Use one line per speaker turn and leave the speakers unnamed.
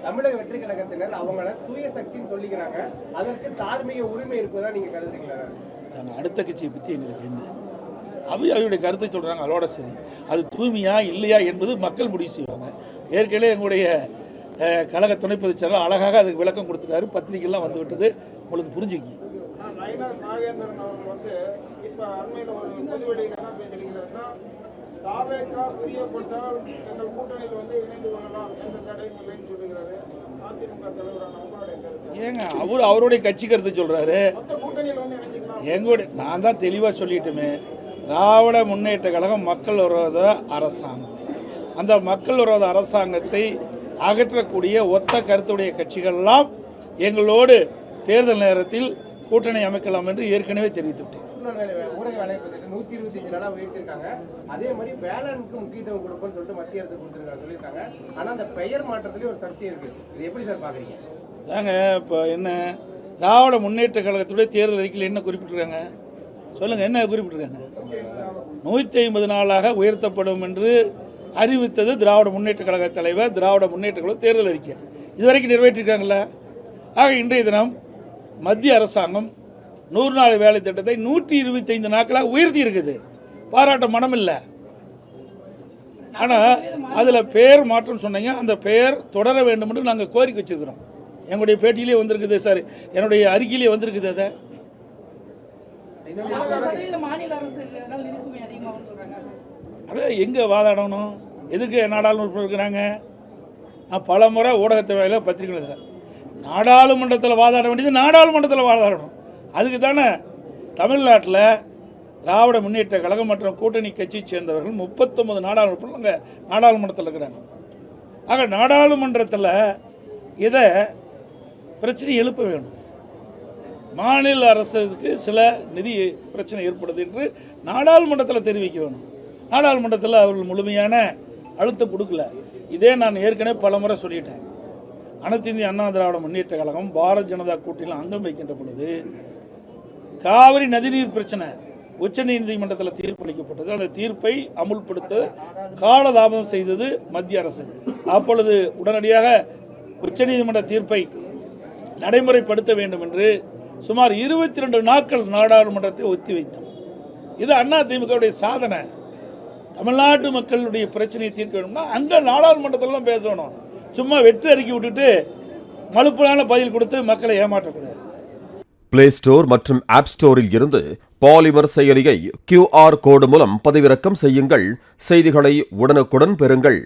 தமிழக வெற்றி கழகத்தினர் அவங்கள தூய சக்தின்னு சொல்லிக்கிறாங்க. அதற்கு தார்மீக உரிமை இருப்பதா நீங்க கருதுறீங்களா?
அடுத்த கட்சியை பற்றி எங்களுக்கு என்ன, அவருடைய கருத்தை சொல்கிறாங்க, அதோட சரி. அது தூய்மையா இல்லையா என்பது மக்கள் முடிவு செய்வாங்க. ஏற்கனவே எங்களுடைய கழக துணை பொதுச் செயலாளர் அழகாக அதுக்கு விளக்கம் கொடுத்துட்டாரு. பத்திரிகைலாம் வந்து விட்டது, உங்களுக்கு புரிஞ்சுக்கிங்க.
நாகேந்திரன் அவர்கள் வந்து இப்ப அண்மையில் ஒரு பொது வெளியில் என்ன பேசியிருக்கிறாருன்னா, தாவேகா பிரியப்பட்டால் எங்கள் கூட்டணியில் வந்து இணைந்து கொள்ளலாம், எந்த தடையும் இல்லைன்னு சொல்லுகிறாரு. அதிமுக தலைவரான உங்களுடைய கருத்து
ஏங்க? அவருடைய கட்சி கருத்து சொல்றாரு.
கூட்டணியில் வந்து இணைஞ்சிக்கலாம்.
எங்களுடைய நான் தான் தெளிவாக சொல்லிட்டுமே, திராவிட முன்னேற்ற கழகம் மக்கள் விரோத அரசாங்கம். அந்த மக்கள் விரோத அரசாங்கத்தை அகற்றக்கூடிய ஒத்த கருத்துடைய கட்சிகள்லாம் எங்களோடு தேர்தல் நேரத்தில் கூட்டணி அமைக்கலாம் என்று ஏற்கனவே தெரிவித்துவிட்டேன்.
ஊரக வேலை 125 நாளா உயர்த்திருக்காங்க. அதே மாதிரி வேளாண்மைக்கு முக்கியத்துவம் கொடுப்போம்னு சொல்லிட்டு மத்திய அரசு கொடுத்துருக்காங்க சொல்லியிருக்காங்க. ஆனால் அந்த பெயர் மாற்றத்திலேயே ஒரு சர்ச்சை இருக்கு. இது எப்படி சார் பாக்குறீங்க?
தாங்க இப்போ என்ன திராவிட முன்னேற்ற கழகத்துடைய தேர்தல் அறிக்கையில் என்ன குறிப்பிட்டிருக்காங்க சொல்லுங்க, என்ன குறிப்பிட்டிருக்காங்க? 150 நாளாக உயர்த்தப்படும் என்று அறிவித்தது திராவிட முன்னேற்ற கழக தலைவர், திராவிட முன்னேற்ற கழக தேர்தல் அறிக்கை. இதுவரைக்கும் நிறைவேற்றிருக்காங்களா? ஆக இன்றைய தினம் மத்திய அரசாங்கம் 100 நாள் வேலை திட்டத்தை 125 நாட்களாக உயர்த்தி இருக்குது. பாராட்ட மனம் இல்லை. ஆனால் அதில் பெயர் மாற்றம் சொன்னீங்க, அந்த பெயர் தொடர வேண்டும் என்று நாங்கள் கோரிக்கை வச்சிருக்கிறோம். எங்களுடைய பேட்டியிலே வந்திருக்குது சார், என்னுடைய அறிக்கையிலே வந்திருக்குது. அதை எங்கே வாதாடணும்? எதுக்கு நாடாளுமன்றம் இருக்கிறாங்க? நான் பல முறை ஊடகத்துறையில் பத்திரிகை எழுதுகிறேன். நாடாளுமன்றத்தில் வாதாட வேண்டியது நாடாளுமன்றத்தில் வாதாடணும். அதுக்கு தானே தமிழ்நாட்டில் திராவிட முன்னேற்ற கழகம் மற்றும் கூட்டணி கட்சியை சேர்ந்தவர்கள் 39 நாடாளுமன்றத்தில் இருக்கிறாங்க. ஆக நாடாளுமன்றத்தில் இதை பிரச்சனை எழுப்ப வேணும். மாநில அரசுக்கு சில நிதி பிரச்சனை ஏற்படுது என்று நாடாளுமன்றத்தில் தெரிவிக்க வேணும். நாடாளுமன்றத்தில் அவர்கள் முழுமையான அழுத்தம் கொடுக்கல. இதே நான் ஏற்கனவே பல முறை சொல்லிட்டேன். அனைத்து இந்திய அண்ணா திராவிட முன்னேற்ற கழகம் பாரதிய ஜனதா கூட்டணியில் அங்கம் வைக்கின்ற பொழுது காவிரி நதிநீர் பிரச்சனை உச்சநீதிமன்றத்தில் தீர்ப்பளிக்கப்பட்டது. அந்த தீர்ப்பை அமுல்படுத்த காலதாமதம் செய்தது மத்திய அரசு. அப்பொழுது உடனடியாக உச்சநீதிமன்ற தீர்ப்பை நடைமுறைப்படுத்த வேண்டும் என்று சுமார் 22 நாட்கள் நாடாளுமன்றத்தை ஒத்தி வைத்தோம். இது அதிமுகவுடைய சாதனை. தமிழ்நாட்டு மக்களுடைய பிரச்சனையை தீர்க்க வேண்டும்னா அங்கே நாடாளுமன்றத்தில் தான் பேசணும். சும்மா வெற்றி அறிக்கை விட்டுட்டு மலுப்பலான பதில் கொடுத்து மக்களை ஏமாற்றக்கூடாது.
பிளே ஸ்டோர் மற்றும் ஆப் ஸ்டோரில் இருந்து பாலிமர் செயலியை QR கோடு மூலம் பதிவிறக்கம் செய்யுங்கள். செய்திகளை உடனுக்குடன் பெறுங்கள்.